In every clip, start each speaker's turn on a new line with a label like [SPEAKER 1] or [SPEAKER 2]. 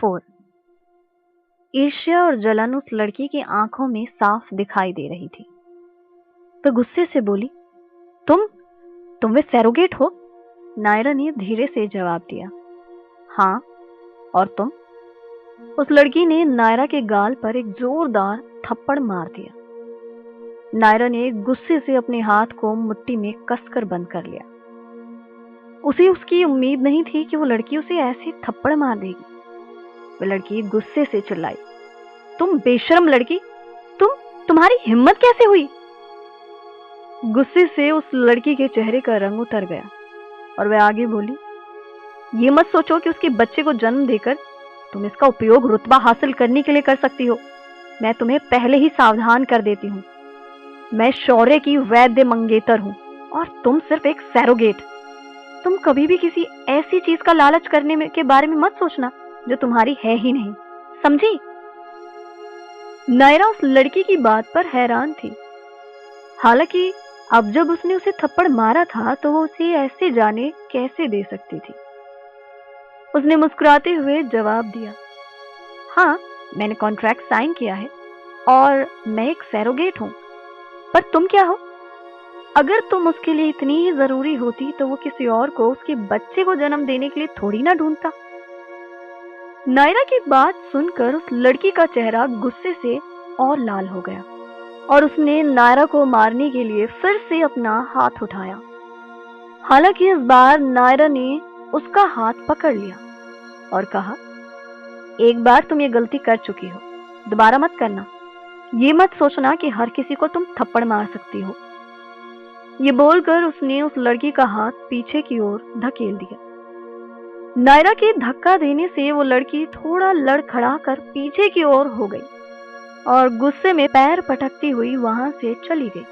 [SPEAKER 1] 4। ईर्ष्या और जलन उस लड़की की आंखों में साफ दिखाई दे रही थी। तो गुस्से से बोली, तुम वे सैरोगेट हो? नायरा ने धीरे से जवाब दिया, हाँ, और तुम? उस लड़की ने नायरा के गाल पर एक जोरदार थप्पड़ मार दिया। नायरा ने गुस्से से अपने हाथ को मुट्ठी में कसकर बंद कर लिया। उसे उसकी उम्मीद नहीं थी कि वो लड़की उसे ऐसे थप्पड़ मार देगी। वह लड़की गुस्से से चिल्लाई, तुम बेशर्म लड़की, तुम्हारी हिम्मत कैसे हुई? गुस्से से उस लड़की के चेहरे का रंग उतर गया और वह आगे बोली, ये मत सोचो कि उसके बच्चे को जन्म देकर तुम इसका उपयोग रुतबा हासिल करने के लिए कर सकती हो। मैं तुम्हें पहले ही सावधान कर देती हूँ। मैं शौर्य की वैद्य मंगेतर हूँ और तुम सिर्फ एक सैरोगेट। तुम कभी भी किसी ऐसी चीज का लालच करने के बारे में मत सोचना जो तुम्हारी है ही नहीं, समझी? नायरा उस लड़की की बात पर हैरान थी। हालांकि अब जब उसने उसे थप्पड़ मारा था तो वो उसे ऐसे जाने कैसे दे सकती थी। उसने मुस्कुराते हुए जवाब दिया, हाँ, मैंने कॉन्ट्रैक्ट साइन किया है और मैं एक सैरोगेट हूं। पर तुम क्या हो? अगर तुम उसके लिए इतनी ही जरूरी होती तो वो किसी और को उसके बच्चे को जन्म देने के लिए थोड़ी ना ढूंढता। नायरा की बात सुनकर उस लड़की का चेहरा गुस्से से और लाल हो गया और उसने नायरा को मारने के लिए फिर से अपना हाथ उठाया। हालांकि इस बार नायरा ने उसका हाथ पकड़ लिया और कहा, एक बार तुम ये गलती कर चुकी हो, दोबारा मत करना। ये मत सोचना कि हर किसी को तुम थप्पड़ मार सकती हो। ये बोलकर उसने उस लड़की का हाथ पीछे की ओर धकेल दिया। नायरा के धक्का देने से वो लड़की थोड़ा लड़खड़ा कर पीछे की ओर हो गई और गुस्से में पैर पटकती हुई वहां से चली गई।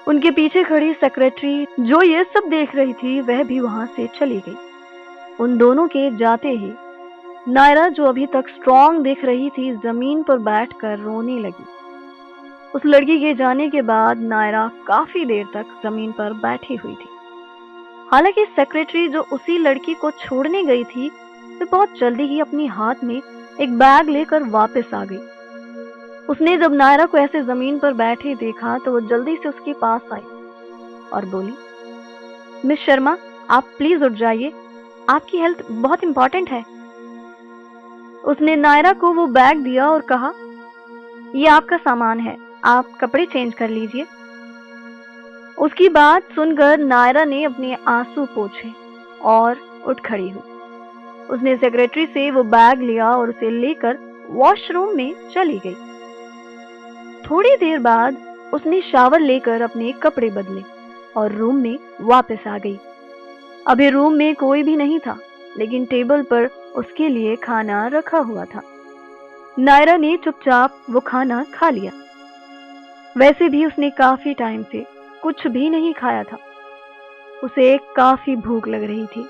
[SPEAKER 1] उनके पीछे खड़ी सेक्रेटरी जो ये सब देख रही थी वह भी वहां से चली गई। उन दोनों के जाते ही नायरा, जो अभी तक स्ट्रांग दिख रही थी, जमीन पर बैठकर रोने लगी। उस लड़की के जाने के बाद नायरा काफी देर तक जमीन पर बैठी हुई थी। हालांकि सेक्रेटरी जो उसी लड़की को छोड़ने गई थी वह बहुत जल्दी ही अपनी हाथ में एक बैग लेकर वापस आ गई। उसने जब नायरा को ऐसे जमीन पर बैठे देखा तो वो जल्दी से उसके पास आई और बोली, मिस शर्मा, आप प्लीज उठ जाइए, आपकी हेल्थ बहुत इंपॉर्टेंट है। उसने नायरा को वो बैग दिया और कहा, ये आपका सामान है, आप कपड़े चेंज कर लीजिए। उसकी बात सुनकर नायरा ने अपने आंसू पोंछे और उठ खड़ी हुई। उसने सेक्रेटरी से वो बैग लिया और उसे लेकर वॉशरूम में चली गई। थोड़ी देर बाद उसने शावर लेकर अपने कपड़े बदले और रूम में वापस आ गई। अभी रूम में कोई भी नहीं था, लेकिन टेबल पर उसके लिए खाना रखा हुआ था। नायरा ने चुपचाप वो खाना खा लिया। वैसे भी उसने काफी टाइम से कुछ भी नहीं खाया था। उसे काफी भूख लग रही थी।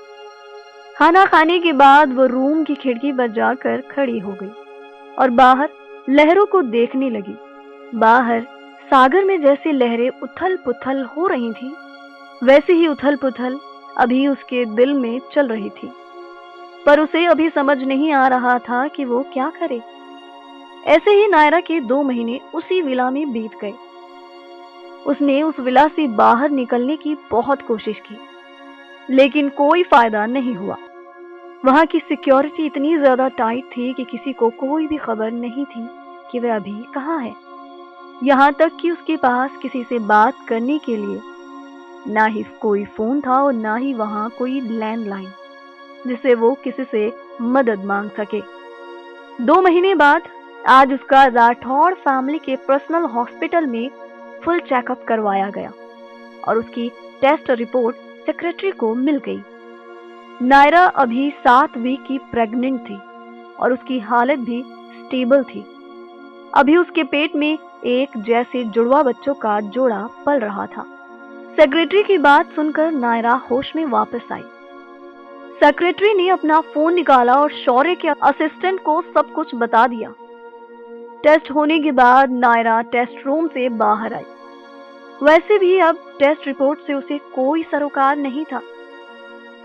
[SPEAKER 1] खाना खाने के बाद वो रूम की खिड़की पर जाकर खड़ी हो गई और बाहर लहरों को देखने लगी। बाहर सागर में जैसे लहरें उथल पुथल हो रही थी, वैसे ही उथल पुथल अभी उसके दिल में चल रही थी। पर उसे अभी समझ नहीं आ रहा था कि वो क्या करे। ऐसे ही नायरा के 2 महीने उसी विला में बीत गए। उसने उस विला से बाहर निकलने की बहुत कोशिश की, लेकिन कोई फायदा नहीं हुआ। वहां की सिक्योरिटी इतनी ज्यादा टाइट थी कि किसी को कोई भी खबर नहीं थी कि वह अभी कहाँ है। यहाँ तक कि उसके पास किसी से बात करने के लिए ना ही कोई फोन था और ना ही वहां कोई लैंडलाइन जिससे वो किसी से मदद मांग सके। 2 महीने बाद आज उसका राठौड़ फैमिली के पर्सनल हॉस्पिटल में फुल चेकअप करवाया गया और उसकी टेस्ट रिपोर्ट सेक्रेटरी को मिल गई। नायरा अभी 7 वीक की प्रेग्नेंट थी और उसकी हालत भी स्टेबल थी। अभी उसके पेट में एक जैसे जुड़वा बच्चों का जोड़ा पल रहा था। सेक्रेटरी की बात सुनकर नायरा होश में वापस आई। सेक्रेटरी ने अपना फोन निकाला और शौर्य के असिस्टेंट को सब कुछ बता दिया। टेस्ट होने के बाद नायरा टेस्ट रूम से बाहर आई। वैसे भी अब टेस्ट रिपोर्ट से उसे कोई सरोकार नहीं था।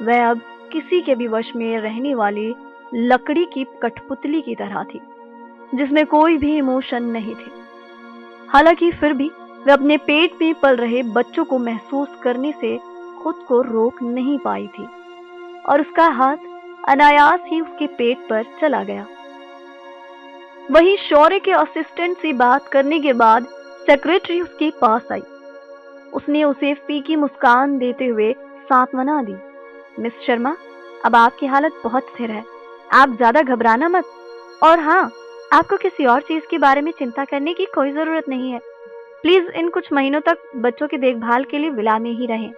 [SPEAKER 1] वह अब किसी के भी वश में रहने वाली लकड़ी की कठपुतली की तरह थी, जिसमें कोई भी इमोशन नहीं थे। हालांकि फिर भी वह अपने पेट में पल रहे बच्चों को महसूस करने से खुद को रोक नहीं पाई थी और उसका हाथ अनायास ही उसके पेट पर चला गया। वहीं शौर्य के असिस्टेंट से बात करने के बाद सेक्रेटरी उसके पास आई। उसने उसे फीकी मुस्कान देते हुए सांत्वना दी। मिस शर्मा, अब आपकी हालत बहुत स्थिर है, आप ज्यादा घबराना मत। और हाँ, आपको किसी और चीज के बारे में चिंता करने की कोई जरूरत नहीं है। प्लीज इन कुछ महीनों तक बच्चों की देखभाल के लिए विला में ही रहें।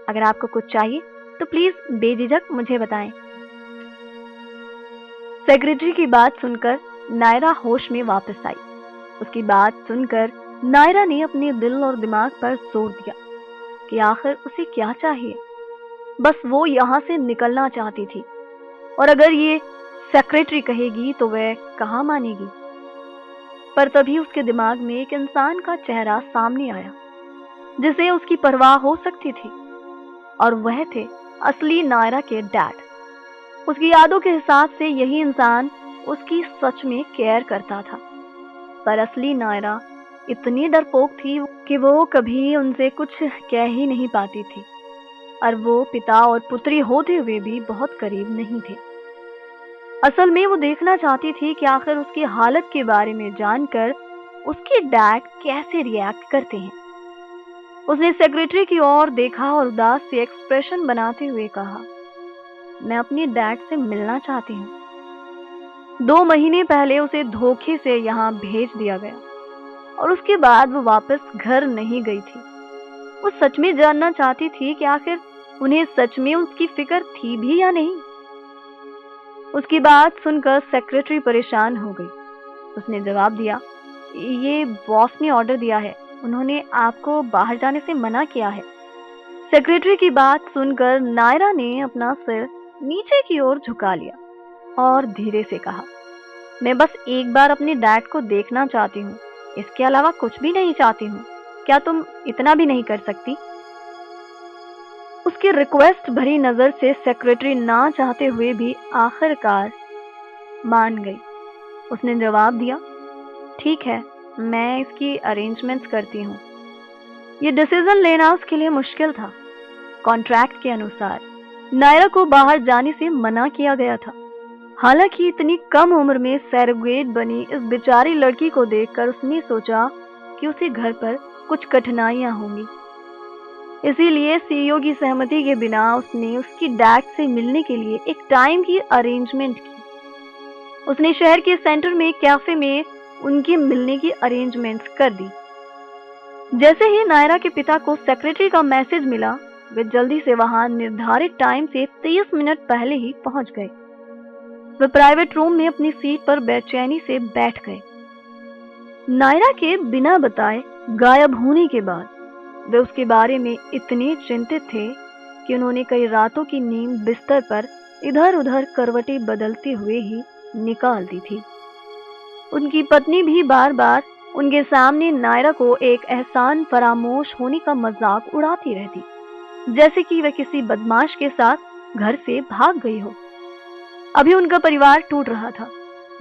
[SPEAKER 1] अगर आपको कुछ चाहिए तो प्लीज बेझिझक मुझे बताएं। सेक्रेटरी की बात सुनकर नायरा होश में वापस आई। उसकी बात सुनकर नायरा ने अपने दिल और दिमाग पर जोर दिया कि आखिर उसे क्या चाहिए। बस वो यहाँ से निकलना चाहती थी, और अगर ये सेक्रेटरी कहेगी तो वह कहाँ मानेगी। पर तभी उसके दिमाग में एक इंसान का चेहरा सामने आया जिसे उसकी परवाह हो सकती थी, और वह थे असली नायरा के डैड। उसकी यादों के हिसाब से यही इंसान उसकी सच में केयर करता था, पर असली नायरा इतनी डरपोक थी कि वो कभी उनसे कुछ कह ही नहीं पाती थी, और वो पिता और पुत्री होते हुए भी बहुत करीब नहीं थे। असल में वो देखना चाहती थी कि आखिर उसकी हालत के बारे में जानकर उसके डैड कैसे रिएक्ट करते हैं। उसने सेक्रेटरी की ओर देखा और उदास से एक्सप्रेशन बनाते हुए कहा, मैं अपने डैड से मिलना चाहती हूँ। 2 महीने पहले उसे धोखे से यहाँ भेज दिया गया और उसके बाद वो वापस घर नहीं गई थी। वो सच में जानना चाहती थी कि आखिर उन्हें सच में उसकी फिक्र थी भी या नहीं। उसकी बात सुनकर सेक्रेटरी परेशान हो गई। उसने जवाब दिया, ये बॉस ने ऑर्डर दिया है, उन्होंने आपको बाहर जाने से मना किया है। सेक्रेटरी की बात सुनकर नायरा ने अपना सिर नीचे की ओर झुका लिया और धीरे से कहा, मैं बस एक बार अपने डैड को देखना चाहती हूँ, इसके अलावा कुछ भी नहीं चाहती हूँ। क्या तुम इतना भी नहीं कर सकती? उसकी रिक्वेस्ट भरी नजर से सेक्रेटरी ना चाहते हुए भी आखिरकार मान गई। उसने जवाब दिया, ठीक है, मैं इसकी अरेंजमेंट्स करती हूँ। ये डिसीजन लेना उसके लिए मुश्किल था। कॉन्ट्रैक्ट के अनुसार नायरा को बाहर जाने से मना किया गया था। हालांकि इतनी कम उम्र में सैरोगेट बनी इस बेचारी लड़की को देखकर उसने सोचा कि उसे घर पर कुछ कठिनाइयां होंगी। इसीलिए सीईओ की सहमति के बिना उसने उसकी डैड से मिलने के लिए एक टाइम की अरेंजमेंट की। उसने शहर के सेंटर में एक कैफे में उनके मिलने की अरेंजमेंट्स कर दी। जैसे ही नायरा के पिता को सेक्रेटरी का मैसेज मिला, वे जल्दी से वहां निर्धारित टाइम से 30 मिनट पहले ही पहुंच गए। वे प्राइवेट रूम में अपनी सीट पर बेचैनी से बैठ गए। नायरा के बिना बताए गायब होने के बाद वे उसके बारे में इतने चिंतित थे कि उन्होंने कई रातों की नींद बिस्तर पर इधर उधर करवटें बदलते हुए ही निकाल दी थी। उनकी पत्नी भी बार बार उनके सामने नायरा को एक एहसान फरामोश होने का मजाक उड़ाती रहती, जैसे कि वह किसी बदमाश के साथ घर से भाग गई हो। अभी उनका परिवार टूट रहा था।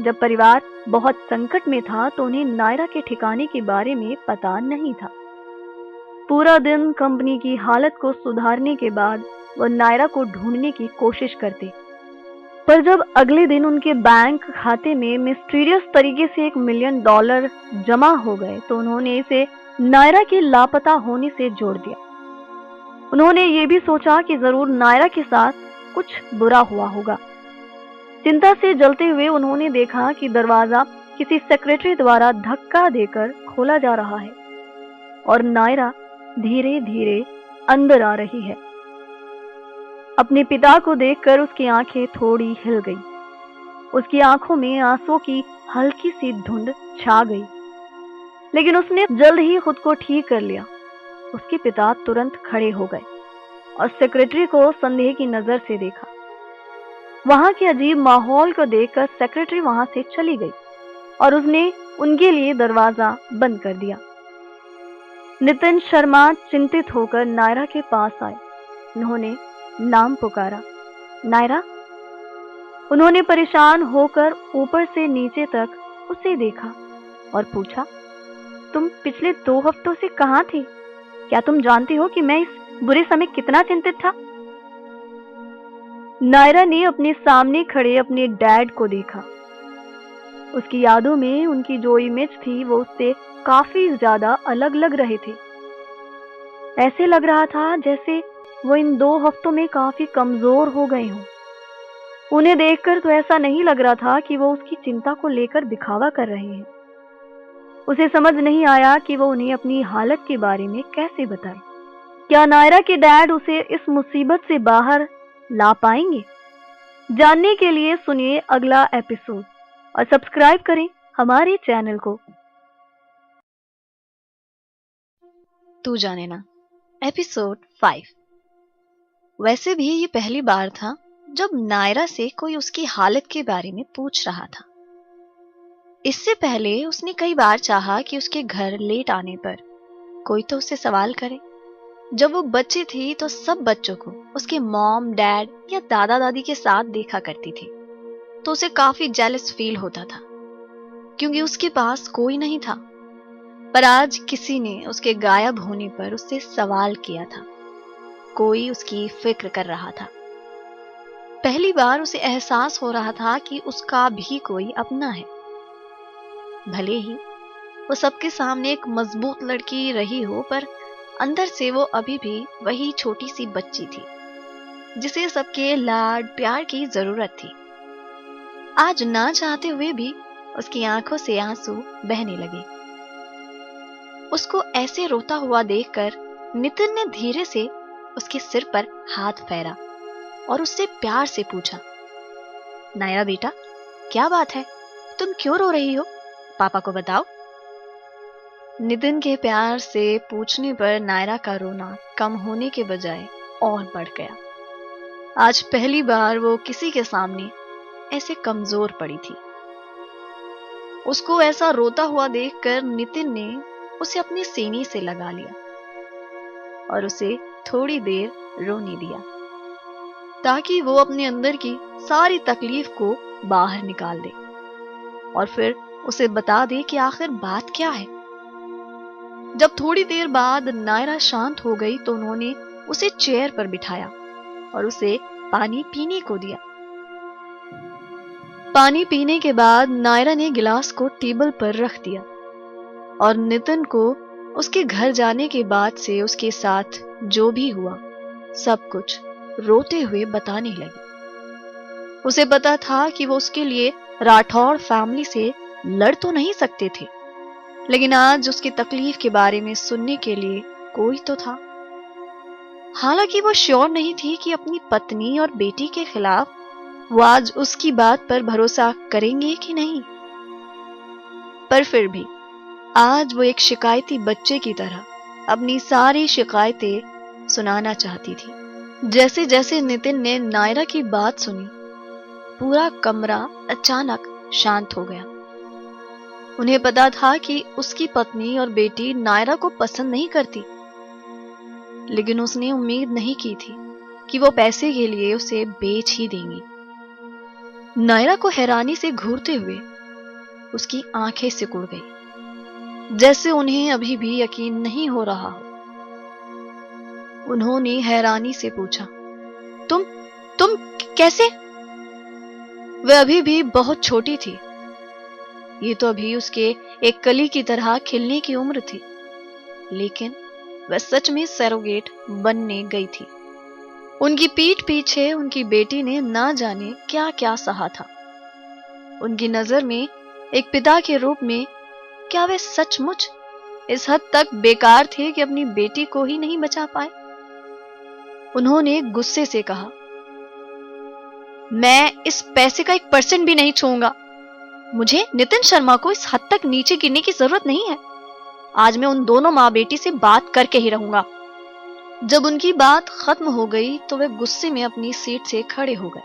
[SPEAKER 1] जब परिवार बहुत संकट में था तो उन्हें नायरा के ठिकाने के बारे में पता नहीं था। पूरा दिन कंपनी की हालत को सुधारने के बाद वो नायरा को ढूंढने की कोशिश करते, पर जब अगले दिन उनके बैंक खाते में मिस्टीरियस तरीके से $1 मिलियन जमा हो गए तो उन्होंने इसे नायरा के लापता होने से जोड़ दिया। उन्होंने ये भी सोचा कि जरूर नायरा के साथ कुछ बुरा हुआ होगा। चिंता से जलते हुए उन्होंने देखा कि दरवाजा किसी सेक्रेटरी द्वारा धक्का देकर खोला जा रहा है और नायरा धीरे धीरे अंदर आ रही है। अपने पिता को देखकर उसकी आंखें थोड़ी हिल गई। उसकी आंखों में आंसुओं की हल्की सी धुंध छा गई, लेकिन उसने जल्द ही खुद को ठीक कर लिया। उसके पिता तुरंत खड़े हो गए और सेक्रेटरी को संदेह की नजर से देखा। वहां के अजीब माहौल को देखकर सेक्रेटरी वहां से चली गई और उसने उनके लिए दरवाजा बंद कर दिया। नितिन शर्मा चिंतित होकर नायरा के पास आए। उन्होंने नाम पुकारा, नायरा। उन्होंने परेशान होकर ऊपर से नीचे तक उसे देखा और पूछा, तुम पिछले 2 हफ्तों से कहाँ थे? क्या तुम जानती हो कि मैं इस बुरे समय कितना चिंतित था? नायरा ने अपने सामने खड़े अपने डैड को देखा। उसकी यादों में उनकी जो इमेज थी वो उससे काफी ज्यादा अलग लग रहे थे। ऐसे लग रहा था जैसे वो इन 2 हफ्तों में काफी कमजोर हो गए हों। उन्हें देखकर तो ऐसा नहीं लग रहा था कि वो उसकी चिंता को लेकर दिखावा कर रहे हैं। उसे समझ नहीं आया कि वो उन्हें अपनी हालत के बारे में कैसे बताए। क्या नायरा के डैड उसे इस मुसीबत से बाहर ला पाएंगे? जानने के लिए सुनिए अगला एपिसोड और सब्सक्राइब करें हमारे चैनल को।
[SPEAKER 2] तू जाने ना, एपिसोड 5। वैसे भी ये पहली बार था जब नायरा से कोई उसकी हालत के बारे में पूछ रहा था। इससे पहले उसने कई बार चाहा कि उसके घर लेट आने पर कोई तो उससे सवाल करे। जब वो बच्ची थी तो सब बच्चों को उसके मॉम, डैड या दादा दादी के साथ देखा करती थी, तो उसे काफी जेलस फील होता था क्योंकि उसके पास कोई नहीं था। पर आज किसी ने उसके गायब होने पर उससे सवाल किया था। कोई उसकी फिक्र कर रहा था। पहली बार उसे एहसास हो रहा था कि उसका भी कोई अपना है। भले ही वो सबके सामने एक मजबूत लड़की रही हो, पर अंदर से वो अभी भी वही छोटी सी बच्ची थी जिसे सबके लाड प्यार की जरूरत थी। आज ना चाहते हुए भी उसकी आंखों से आंसू बहने लगे। उसको ऐसे रोता हुआ देखकर नितिन ने धीरे से उसके सिर पर हाथ फेरा और उससे प्यार से पूछा, नायरा बेटा, क्या बात है? तुम क्यों रो रही हो? पापा को बताओ। नितिन के प्यार से पूछने पर नायरा का रोना कम होने के बजाय और बढ़ गया। आज पहली बार वो किसी के सामने ऐसे कमजोर पड़ी थी। उसको ऐसा रोता हुआ देखकर नितिन ने उसे अपने सीने से लगा लिया और उसे थोड़ी देर रोने दिया ताकि वो अपने अंदर की सारी तकलीफ को बाहर निकाल दे और फिर उसे बता दे कि आखिर बात क्या है। जब थोड़ी देर बाद नायरा शांत हो गई तो उन्होंने उसे चेयर पर बिठाया और उसे पानी पीने को दिया। पानी पीने के बाद नायरा ने गिलास को टेबल पर रख दिया और नितिन को उसके घर जाने के बाद से उसके साथ जो भी हुआ सब कुछ रोते हुए बताने लगी। उसे पता था कि वो उसके लिए राठौड़ फैमिली से लड़ तो नहीं सकते थे, लेकिन आज उसकी तकलीफ के बारे में सुनने के लिए कोई तो था। हालांकि वो श्योर नहीं थी कि अपनी पत्नी और बेटी के खिलाफ वो आज उसकी बात पर भरोसा करेंगे कि नहीं, पर फिर भी आज वो एक शिकायती बच्चे की तरह अपनी सारी शिकायतें सुनाना चाहती थी। जैसे जैसे नितिन ने नायरा की बात सुनी, पूरा कमरा अचानक शांत हो गया। उन्हें पता था कि उसकी पत्नी और बेटी नायरा को पसंद नहीं करती, लेकिन उसने उम्मीद नहीं की थी कि वो पैसे के लिए उसे बेच ही देंगी। नायरा को हैरानी से घूरते हुए उसकी आंखें सिकुड़ गई, जैसे उन्हें अभी भी यकीन नहीं हो रहा हो। उन्होंने हैरानी से पूछा, तुम कैसे? वह अभी भी बहुत छोटी थी। ये तो अभी उसके एक कली की तरह खिलने की उम्र थी, लेकिन वह सच में सरोगेट बनने गई थी। उनकी पीठ पीछे उनकी बेटी ने ना जाने क्या क्या सहा था। उनकी नजर में एक पिता के रूप में क्या वे सचमुच इस हद तक बेकार थे कि अपनी बेटी को ही नहीं बचा पाए? उन्होंने गुस्से से कहा, मैं इस पैसे का 1% भी नहीं छूऊंगा। मुझे नितिन शर्मा को इस हद तक नीचे गिरने की जरूरत नहीं है। आज मैं उन दोनों माँ बेटी से बात करके ही रहूंगा। जब उनकी बात खत्म हो गई तो वे गुस्से में अपनी सीट से खड़े हो गए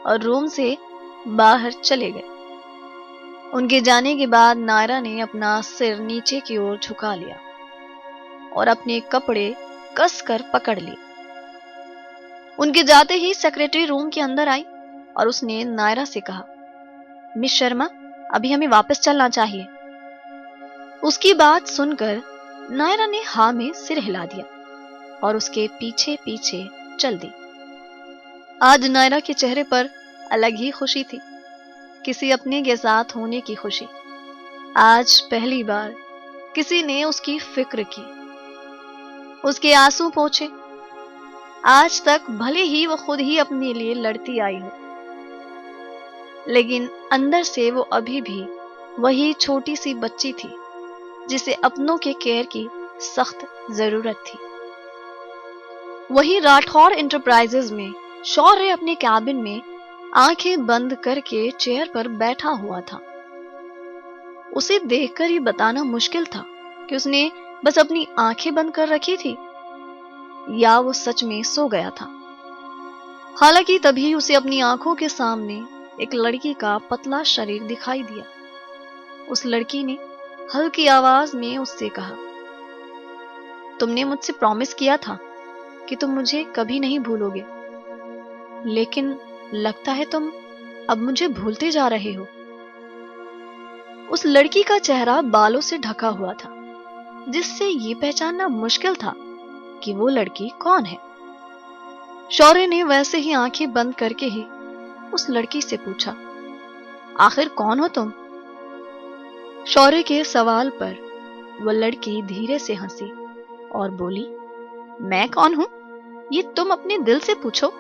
[SPEAKER 2] और रूम से बाहर चले गए। उनके जाने के बाद नायरा ने अपना सिर नीचे की ओर झुका लिया और अपने कपड़े कसकर पकड़ लिए। उनके जाते ही सेक्रेटरी रूम के अंदर आई और उसने नायरा से कहा, मिस शर्मा, अभी हमें वापस चलना चाहिए। उसकी बात सुनकर नायरा ने हाँ में सिर हिला दिया और उसके पीछे पीछे चल दी। आज नायरा के चेहरे पर अलग ही खुशी थी, किसी अपने के साथ होने की खुशी। आज पहली बार किसी ने उसकी फिक्र की, उसके आंसू पोंछे। आज तक भले ही वो खुद ही अपने लिए लड़ती आई हो, लेकिन अंदर से वो अभी भी वही छोटी सी बच्ची थी जिसे अपनों के केयर की सख्त जरूरत थी। वही राठौर एंटरप्राइजेज में शौर्य अपने कैबिन में आंखें बंद करके चेयर पर बैठा हुआ था। उसे देखकर ही बताना मुश्किल था कि उसने बस अपनी आंखें बंद कर रखी थी या वो सच में सो गया था। हालांकि तभी उसे अपनी आंखों के सामने एक लड़की का पतला शरीर दिखाई दिया। उस लड़की ने हल्की आवाज में उससे कहा, तुमने मुझसे प्रॉमिस किया था कि तुम मुझे कभी नहीं भूलोगे, लेकिन लगता है तुम अब मुझे भूलते जा रहे हो। उस लड़की का चेहरा बालों से ढका हुआ था, जिससे ये पहचानना मुश्किल था कि वो लड़की कौन है। शौर्य ने वैसे ही आंखें बंद करके ही उस लड़की से पूछा, आखिर कौन हो तुम? शौर्य के सवाल पर वो लड़की धीरे से हंसी और बोली, मैं कौन हूं ये तुम अपने दिल से पूछो।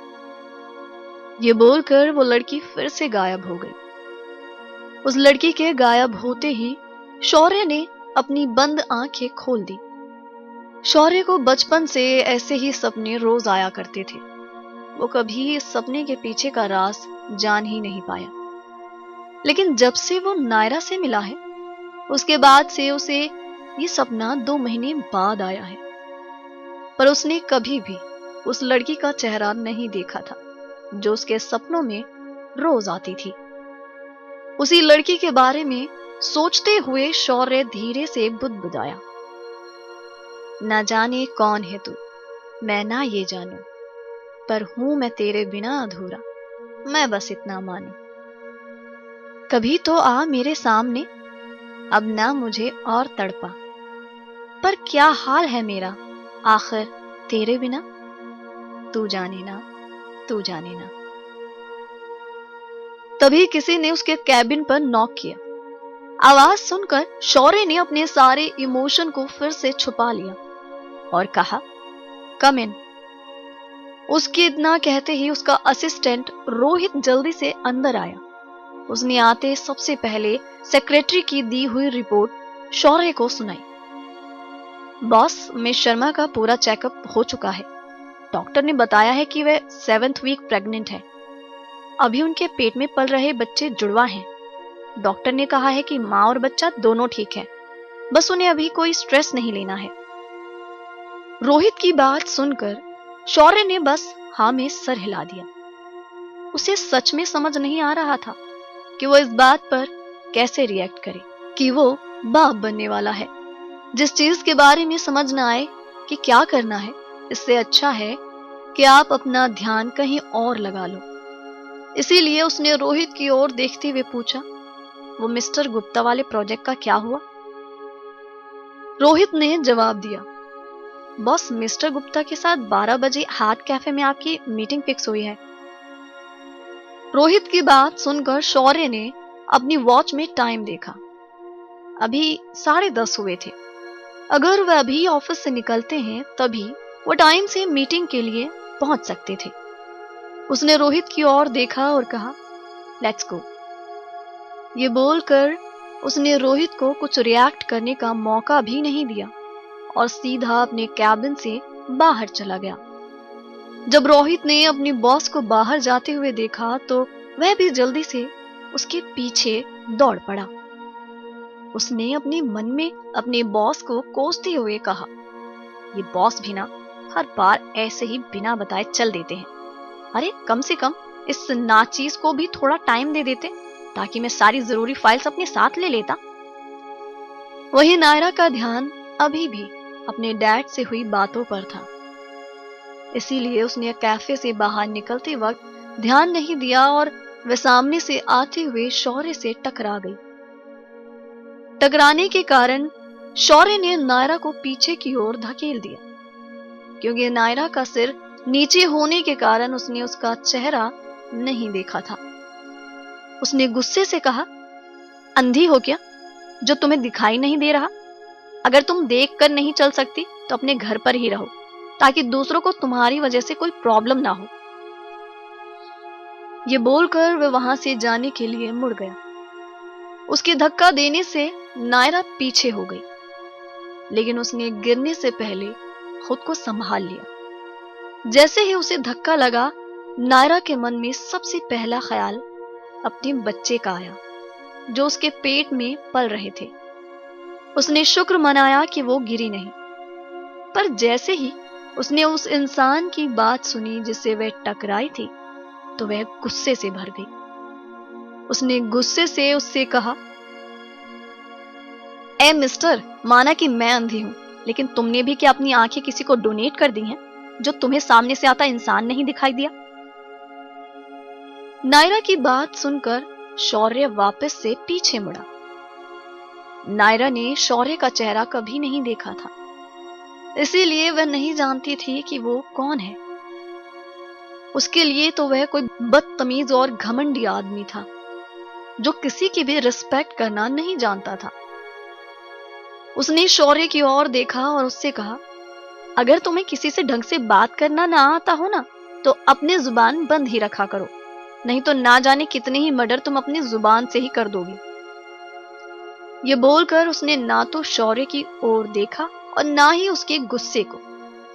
[SPEAKER 2] ये बोलकर वो लड़की फिर से गायब हो गई। उस लड़की के गायब होते ही शौर्य ने अपनी बंद आंखें खोल दी। शौर्य को बचपन से ऐसे ही सपने रोज आया करते थे। वो कभी इस सपने के पीछे का राज जान ही नहीं पाया, लेकिन जब से वो नायरा से मिला है, उसके बाद से उसे ये सपना 2 महीने बाद आया है। पर उसने कभी भी उस लड़की का चेहरा नहीं देखा था जो उसके सपनों में रोज आती थी। उसी लड़की के बारे में सोचते हुए शौर्य धीरे से बुदबुदाया, ना जाने कौन है तू, मैं ना ये जानू, पर हूं मैं तेरे बिना अधूरा, मैं बस इतना मानू। कभी तो आ मेरे सामने, अब ना मुझे और तड़पा, पर क्या हाल है मेरा आखिर तेरे बिना, तू जाने ना, तू जाने ना। तभी किसी ने उसके कैबिन पर नॉक किया। आवाज सुनकर शौर्य ने अपने सारे इमोशन को फिर से छुपा लिया और कहा, कम इन। उसके इतना कहते ही उसका असिस्टेंट रोहित जल्दी से अंदर आया। उसने आते सबसे पहले सेक्रेटरी की दी हुई रिपोर्ट शौर्य को सुनाई। बॉस, मिस शर्मा का पूरा चेकअप हो चुका है। डॉक्टर ने बताया है कि वह 7th वीक प्रेग्नेंट है। अभी उनके पेट में पल रहे बच्चे जुड़वा हैं। डॉक्टर ने कहा है कि माँ और बच्चा दोनों ठीक है, बस उन्हें अभी कोई स्ट्रेस नहीं लेना है। रोहित की बात सुनकर शौर्य ने बस हाँ में सर हिला दिया। उसे सच में समझ नहीं आ रहा था कि वो इस बात पर कैसे रिएक्ट करे कि वो बाप बनने वाला है। जिस चीज के बारे में समझ ना आए कि क्या करना है, इससे अच्छा है कि आप अपना ध्यान कहीं और लगा लो। इसीलिए उसने रोहित की ओर देखते हुए पूछा, वो मिस्टर गुप्ता वाले प्रोजेक्ट का क्या हुआ? रोहित ने जवाब दिया, बॉस, मिस्टर गुप्ता के साथ 12 बजे हार्ट कैफे में आपकी मीटिंग फिक्स हुई है। रोहित की बात सुनकर शौर्य ने अपनी वॉच में टाइम देखा। अभी 10:30 हुए थे। अगर वह अभी ऑफिस से निकलते हैं तभी वो टाइम से मीटिंग के लिए पहुंच सकते थे। उसने रोहित की ओर देखा और कहा, लेट्स गो। ये बोलकर उसने रोहित को कुछ रिएक्ट करने का मौका भी नहीं दिया और सीधा अपने कैबिन से बाहर चला गया। जब रोहित ने अपने बॉस को बाहर जाते हुए देखा तो वह भी जल्दी से उसके पीछे दौड़ पड़ा। उसने अपने मन में अपने बॉस को कोसते हुए कहा, ये बॉस भी ना हर बार ऐसे ही बिना बताए चल देते हैं। अरे कम से कम इस नाचीज को भी थोड़ा टाइम दे देते ताकि मैं सारी जरूरी फाइल्स अपने साथ ले लेता। वही नायरा का ध्यान अभी भी अपने डैड से हुई बातों पर था, इसीलिए उसने कैफे से बाहर निकलते वक्त ध्यान नहीं दिया और वह सामने से आते हुए शौर्य से टकरा गई। टकराने के कारण शौर्य ने नायरा को पीछे की ओर धकेल दिया, क्योंकि नायरा का सिर नीचे होने के कारण उसने उसका चेहरा नहीं देखा था। उसने गुस्से से कहा, अंधी हो क्या जो तुम्हें दिखाई नहीं दे रहा? अगर तुम देख कर नहीं चल सकती तो अपने घर पर ही रहो, ताकि दूसरों को तुम्हारी वजह से कोई प्रॉब्लम ना हो। ये बोलकर वह वहां से जाने के लिए मुड़ गया। उसके धक्का देने से नायरा पीछे हो गई, लेकिन उसने गिरने से पहले खुद को संभाल लिया। जैसे ही उसे धक्का लगा, नायरा के मन में सबसे पहला ख्याल अपने बच्चे का आया, जो उसके पेट में पल रहे थे। उसने शुक्र मनाया कि वो गिरी नहीं, पर जैसे ही उसने उस इंसान की बात सुनी जिससे वह टकराई थी, तो वह गुस्से से भर गई। उसने गुस्से से उससे कहा, ए मिस्टर, माना कि मैं अंधी हूं, लेकिन तुमने भी क्या अपनी आंखें किसी को डोनेट कर दी हैं, जो तुम्हें सामने से आता इंसान नहीं दिखाई दिया? नायरा की बात सुनकर शौर्य वापस से पीछे मुड़ा। नायरा ने शौर्य का चेहरा कभी नहीं देखा था, इसीलिए वह नहीं जानती थी कि वो कौन है। उसके लिए तो वह कोई बदतमीज और घमंडी आदमी था, जो किसी की भी रिस्पेक्ट करना नहीं जानता था। उसने शौर्य की ओर देखा और उससे कहा, अगर तुम्हें किसी से ढंग से बात करना ना आता हो ना, तो अपनी जुबान बंद ही रखा करो, नहीं तो ना जाने कितने ही मर्डर तुम अपनी जुबान से ही कर दोगे। ये बोलकर उसने ना तो शौर्य की ओर देखा और ना ही उसके गुस्से को।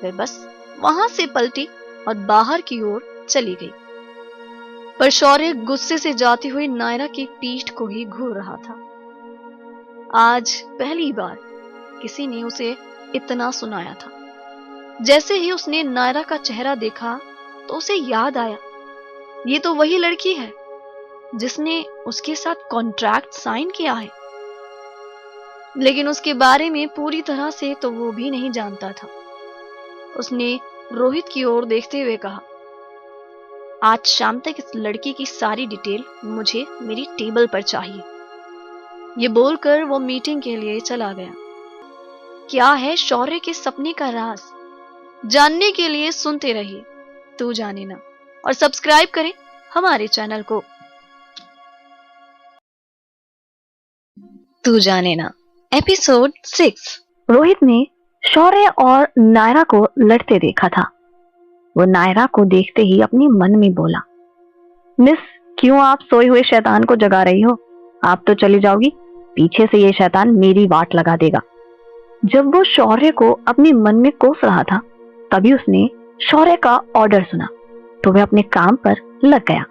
[SPEAKER 2] वह बस वहां से पलटी और बाहर की ओर चली गई। पर शौर्य गुस्से से जाती हुई नायरा की पीठ को ही घूर रहा था। आज पहली बार किसी ने उसे इतना सुनाया था। जैसे ही उसने नायरा का चेहरा देखा, तो उसे याद आया, ये तो वही लड़की है जिसने उसके साथ कॉन्ट्रैक्ट साइन किया है। लेकिन उसके बारे में पूरी तरह से तो वो भी नहीं जानता था। उसने रोहित की ओर देखते हुए कहा, आज शाम तक इस लड़की की सारी डिटेल मुझे मेरी टेबल पर चाहिए। ये बोलकर वो मीटिंग के लिए चला गया। क्या है शौर्य के सपने का राज? जानने के लिए सुनते रहिए तू जाने ना, और सब्सक्राइब करें हमारे चैनल को। तू जाने ना, एपिसोड 6।
[SPEAKER 1] रोहित ने शौर्य और नायरा को लड़ते देखा था। वो नायरा को देखते ही अपने मन में बोला, मिस, क्यों आप सोए हुए शैतान को जगा रही हो? आप तो चली जाओगी, पीछे से ये शैतान मेरी वाट लगा देगा। जब वो शौर्य को अपने मन में कोस रहा था, तभी उसने शौर्य का ऑर्डर सुना, तो वह अपने काम पर लग गया।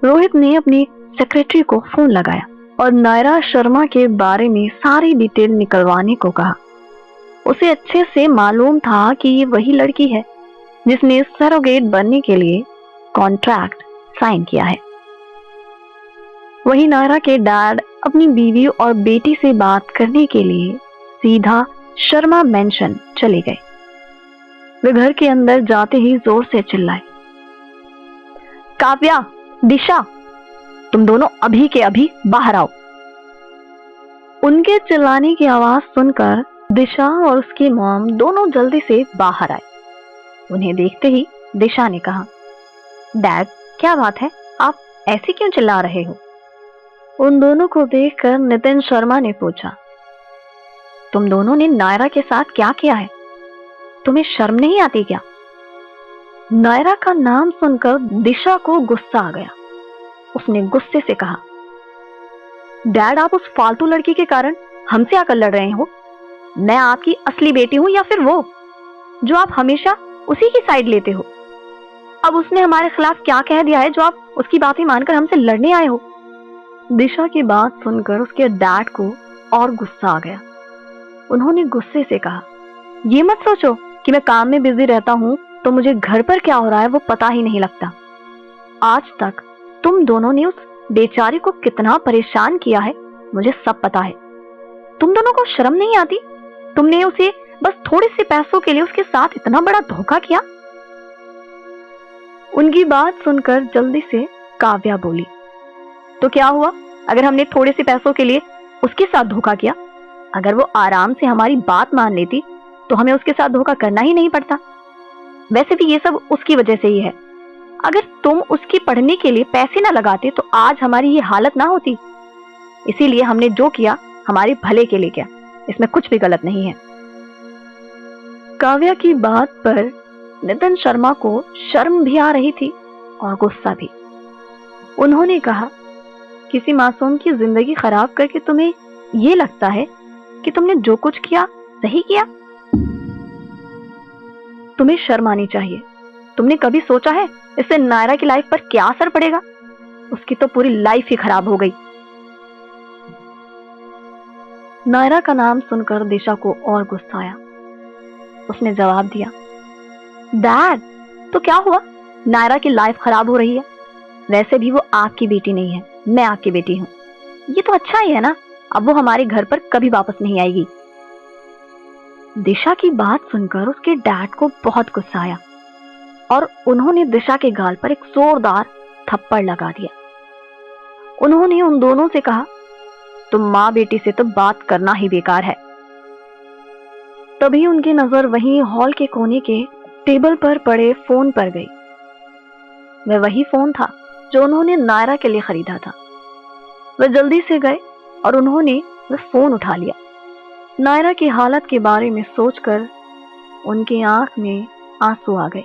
[SPEAKER 1] रोहित ने अपनी सेक्रेटरी को फोन लगाया और नायरा शर्मा के बारे में सारी डिटेल निकलवाने को कहा। उसे अच्छे से मालूम था कि ये वही लड़की है जिसने सरोगेट बनने के लिए कॉन्ट्रैक्ट साइन किया है। वही नायरा के डैड अपनी बीवी और बेटी से बात करने के लिए सीधा शर्मा मेंशन चले गए। वे घर के अंदर जाते ही जोर से चिल्लाए, काव्या, दिशा, तुम दोनों अभी के अभी बाहर आओ। उनके चिल्लाने की आवाज सुनकर दिशा और उसकी मॉम दोनों जल्दी से बाहर आए। उन्हें देखते ही दिशा ने कहा, डैड, क्या बात है, आप ऐसे क्यों चिल्ला रहे हो? उन दोनों को देखकर नितिन शर्मा ने पूछा, तुम दोनों ने नायरा के साथ क्या किया है? तुम्हें शर्म नहीं आती क्या? नायरा का नाम सुनकर दिशा को गुस्सा आ गया। उसने गुस्से से कहा, डैड, आप उस फालतू लड़की के कारण हमसे आकर लड़ रहे हो? मैं आपकी असली बेटी हूं या फिर वो जो आप हमेशा उसी की साइड लेते हो? अब उसने हमारे खिलाफ क्या कह दिया है जो आप उसकी बातें मानकर हमसे लड़ने आए हो? दिशा की बात सुनकर उसके डैड को और गुस्सा आ गया। उन्होंने गुस्से से कहा, ये मत सोचो कि मैं काम में बिजी रहता हूं तो मुझे घर पर क्या हो रहा है वो पता ही नहीं लगता। आज तक तुम दोनों ने उस बेचारी को कितना परेशान किया है मुझे सब पता है। तुम दोनों को शर्म नहीं आती? तुमने उसे बस थोड़े से पैसों के लिए उसके साथ इतना बड़ा धोखा किया। उनकी बात सुनकर जल्दी से काव्या बोली। तो क्या हुआ अगर हमने थोड़े से पैसों के लिए उसके साथ धोखा किया? अगर वो आराम से हमारी बात मान लेती तो हमें उसके साथ धोखा करना ही नहीं पड़ता। वैसे भी ये सब उसकी वजह से ही है। अगर तुम उसकी पढ़ने के लिए पैसे ना लगाते तो आज हमारी ये हालत ना होती। इसीलिए हमने जो किया हमारे भले के लिए किया, इसमें कुछ भी गलत नहीं है। काव्या की बात पर नितिन शर्मा को शर्म भी आ रही थी और गुस्सा भी। उन्होंने कहा, किसी मासूम की जिंदगी खराब करके तुम्हें ये लगता है कि तुमने जो कुछ किया सही किया? तुम्हें शर्म आनी चाहिए। तुमने कभी सोचा है इससे नायरा की लाइफ पर क्या असर पड़ेगा? उसकी तो पूरी लाइफ ही खराब हो गई। नायरा का नाम सुनकर दिशा को और गुस्सा आया। उसने जवाब दिया, डैड तो क्या हुआ? नायरा की लाइफ खराब हो रही है। वैसे भी वो आपकी बेटी नहीं है, मैं आपकी बेटी हूं। ये तो अच्छा ही है ना, अब वो हमारे घर पर कभी वापस नहीं आएगी। दिशा की बात सुनकर उसके डैड को बहुत गुस्सा आया और उन्होंने दिशा के गाल पर एक जोरदार थप्पड़ लगा दिया। उन्होंने उन दोनों से कहा, तुम माँ बेटी से तो बात करना ही बेकार है। तभी उनकी नजर वहीं हॉल के कोने के टेबल पर पड़े फोन पर गई। वह वही फोन था जो उन्होंने नायरा के लिए खरीदा था। वह जल्दी से गए और उन्होंने वह फोन उठा लिया। नायरा की हालत के बारे में सोचकर उनकी आंख में आंसू आ गए।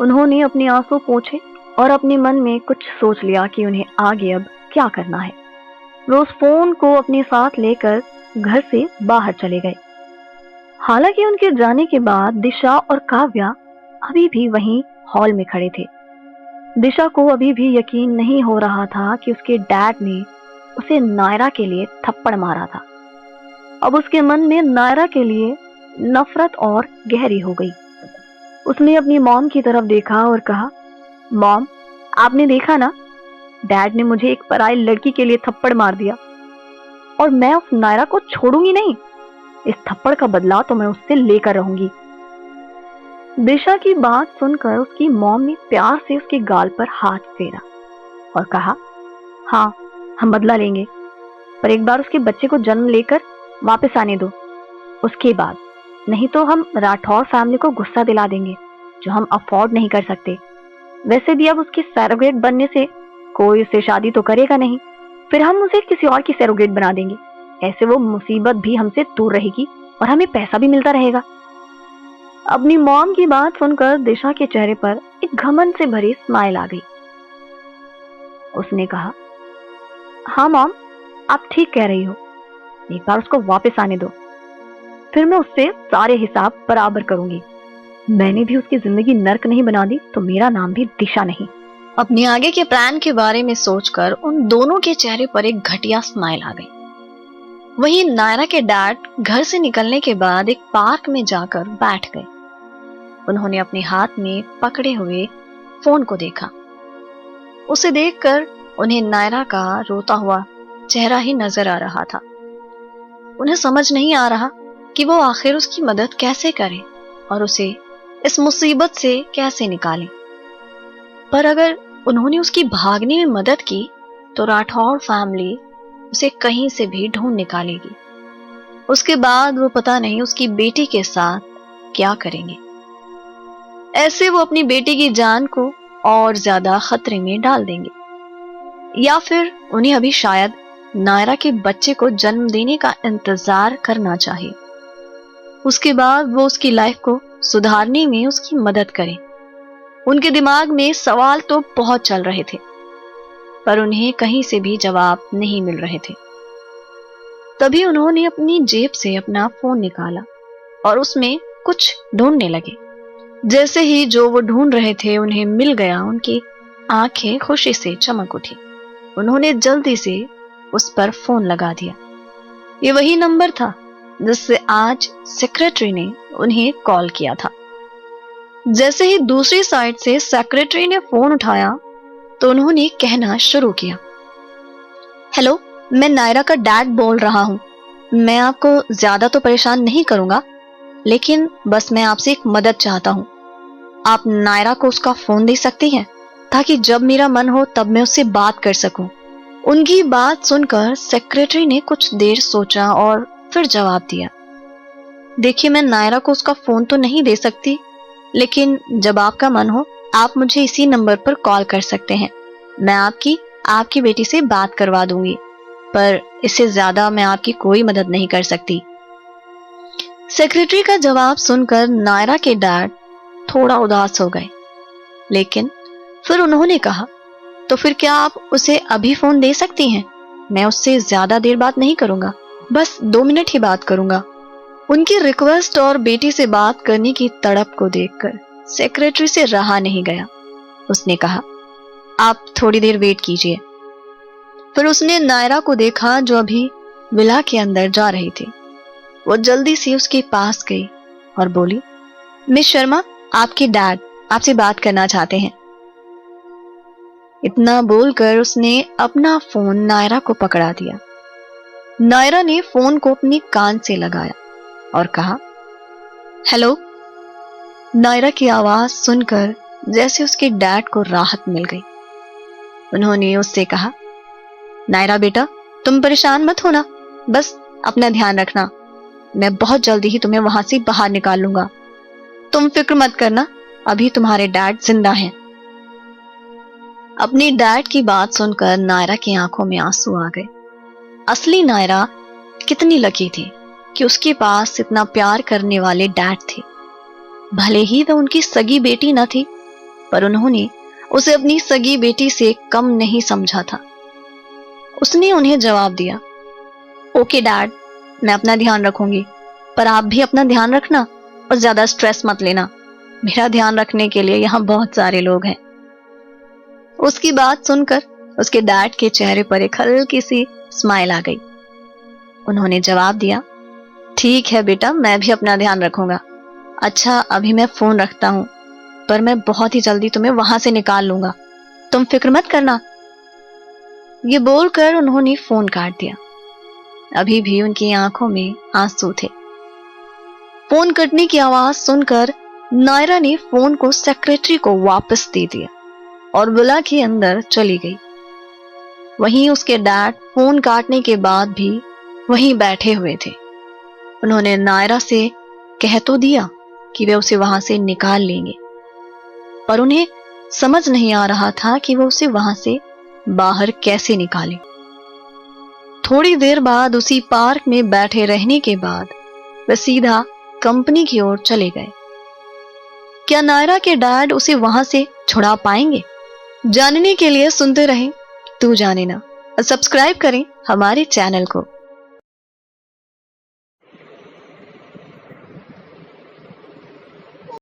[SPEAKER 1] उन्होंने अपने आंसू पोंछे और अपने मन में कुछ सोच लिया कि उन्हें आगे अब क्या करना है। वो उस फोन को अपने साथ लेकर घर से बाहर चले गए। हालांकि उनके जाने के बाद दिशा और काव्या अभी भी वहीं हॉल में खड़े थे। दिशा को अभी भी यकीन नहीं हो रहा था कि उसके डैड ने उसे नायरा के लिए थप्पड़ मारा था। अब उसके मन में नायरा के लिए नफरत और गहरी हो गई। उसने अपनी मॉम की तरफ देखा और कहा, मॉम आपने देखा ना, डैड ने मुझे एक पराई लड़की के लिए थप्पड़ मार दिया और मैं उस नायरा को छोड़ूंगी नहीं। इस थप्पड़ का बदला तो मैं उससे लेकर रहूंगी। दिशा की बात सुनकर उसकी मॉम ने प्यार से उसके गाल पर हाथ फेरा और कहा, हाँ हम बदला लेंगे, पर एक बार उसके बच्चे को जन्म लेकर वापस आने दो, उसके बाद नहीं तो हम राठौर फैमिली को गुस्सा दिला देंगे जो हम अफोर्ड नहीं कर सकते। वैसे भी अब उसके सैरोगेट बनने से कोई उससे शादी तो करेगा नहीं, फिर हम उसे किसी और की सैरोगेट बना देंगे। ऐसे वो मुसीबत भी हमसे दूर रहेगी और हमें पैसा भी मिलता रहेगा। अपनी मॉम की बात सुनकर दिशा के चेहरे पर एक घमंड से भरी स्माइल आ गई। उसने कहा, हाँ मॉम आप ठीक कह रही हो, एक बार उसको वापस आने दो, फिर मैं उससे सारे हिसाब बराबर करूंगी। मैंने भी उसकी जिंदगी नर्क नहीं बना दी तो मेरा नाम भी दिशा नहीं।
[SPEAKER 2] अपने आगे के प्लान के बारे में सोचकर उन दोनों के चेहरे पर एक घटिया स्माइल आ गई। वहीं नायरा के डैड घर से निकलने के बाद एक पार्क में जाकर बैठ गए। उन्होंने अपने हाथ में पकड़े हुए फोन को देखा। उसे देखकर उन्हें नायरा का रोता हुआ चेहरा ही नजर आ रहा था। उन्हें समझ नहीं आ रहा कि वो आखिर उसकी मदद कैसे करें और उसे इस मुसीबत से कैसे निकालें। पर अगर उन्होंने उसकी भागने में मदद की तो राठौर फैमिली उसे कहीं से भी ढूंढ निकालेगी। उसके बाद वो पता नहीं उसकी बेटी के साथ क्या करेंगे। ऐसे वो अपनी बेटी की जान को और ज्यादा खतरे में डाल देंगे, या फिर उन्हें अभी शायद नायरा के बच्चे को जन्म देने का इंतजार करना चाहिए। उसके बाद वो उसकी लाइफ को सुधारने में उसकी मदद करें। उनके दिमाग में सवाल तो बहुत चल रहे थे, पर उन्हें कहीं से भी जवाब नहीं मिल रहे थे। तभी उन्होंने अपनी जेब से अपना फोन निकाला और उसमें कुछ ढूंढने लगे। जैसे ही जो वो ढूंढ रहे थे उन्हें मिल गया, उनकी आंखें खुशी से चमक उठी। उन्होंने जल्दी से उस पर फोन लगा दिया। ये वही नंबर था जिससे आज सेक्रेटरी ने उन्हें कॉल किया था। जैसे ही दूसरी साइड से सेक्रेटरी ने फोन उठाया तो उन्होंने कहना शुरू किया, हेलो मैं नायरा का डैड बोल रहा हूं। मैं आपको ज्यादा तो परेशान नहीं करूंगा, लेकिन बस मैं आपसे एक मदद चाहता हूं। आप नायरा को उसका फोन दे सकती हैं ताकि जब मेरा मन हो तब मैं उससे बात कर सकूं। उनकी बात सुनकर सेक्रेटरी ने कुछ देर सोचा और फिर जवाब दिया, देखिए मैं नायरा को उसका फोन तो नहीं दे सकती, लेकिन जब आपका मन हो आप मुझे इसी नंबर पर कॉल कर सकते हैं। मैं आपकी बेटी से बात करवा दूंगी, पर इससे ज्यादा मैं आपकी कोई मदद नहीं कर सकती। सेक्रेटरी का जवाब सुनकर नायरा के डैड थोड़ा उदास हो गए, लेकिन फिर उन्होंने कहा, तो फिर क्या आप उसे अभी फोन दे सकती हैं? मैं उससे ज्यादा देर बात नहीं करूंगा, बस 2 मिनट ही बात करूंगा। उनकी रिक्वेस्ट और बेटी से बात करने की तड़प को देखकर सेक्रेटरी से रहा नहीं गया। उसने कहा, आप थोड़ी देर वेट कीजिए। फिर उसने नायरा को देखा जो अभी विला के अंदर जा रही थी। वो जल्दी से उसके पास गई और बोली, मिस शर्मा, आपके डैड आपसे बात करना चाहते हैं। इतना बोलकर उसने अपना फोन नायरा को पकड़ा दिया। नायरा ने फोन को अपने कान से लगाया और कहा, हेलो। नायरा की आवाज सुनकर जैसे उसके डैड को राहत मिल गई। उन्होंने उससे कहा, नायरा बेटा, तुम परेशान मत होना, बस अपना ध्यान रखना। मैं बहुत जल्दी ही तुम्हें वहां से बाहर निकाल लूंगा। तुम फिक्र मत करना, अभी तुम्हारे डैड जिंदा हैं। अपनी डैड की बात सुनकर नायरा की आंखों में आंसू आ गए। असली नायरा कितनी लकी थी कि उसके पास इतना प्यार करने वाले डैड थे। भले ही वह उनकी सगी बेटी न थी, पर उन्होंने उसे अपनी सगी बेटी से कम नहीं समझा था। उसने उन्हें जवाब दिया, ओके डैड, मैं अपना ध्यान रखूंगी, पर आप भी अपना ध्यान रखना और ज्यादा स्ट्रेस मत लेना। मेरा ध्यान रखने के लिए यहाँ बहुत सारे लोग हैं। उसकी बात सुनकर उसके डैड के चेहरे पर एक हल्की सी स्माइल आ गई। उन्होंने जवाब दिया, ठीक है बेटा, मैं भी अपना ध्यान रखूंगा। अच्छा, अभी मैं फोन रखता हूं, पर मैं बहुत ही जल्दी तुम्हें वहां से निकाल लूंगा, तुम फिक्र मत करना। ये बोलकर उन्होंने फोन काट दिया। अभी भी उनकी आंखों में आंसू थे। फोन कटने की आवाज सुनकर नायरा ने फोन को सेक्रेटरी को वापस दे दिया और विला के अंदर चली गई। वहीं उसके डैड फोन काटने के बाद भी वहीं बैठे हुए थे। उन्होंने नायरा से कह तो दिया कि वे उसे वहां से निकाल लेंगे, पर उन्हें समझ नहीं आ रहा था कि वो उसे वहां से बाहर कैसे निकाले। थोड़ी देर बाद उसी पार्क में बैठे रहने के बाद वे सीधा कंपनी की ओर चले गए। क्या नायरा के डैड उसे वहां से छुड़ा पाएंगे? जानने के लिए सुनते रहें तू जाने ना, और सब्सक्राइब करें हमारे चैनल को।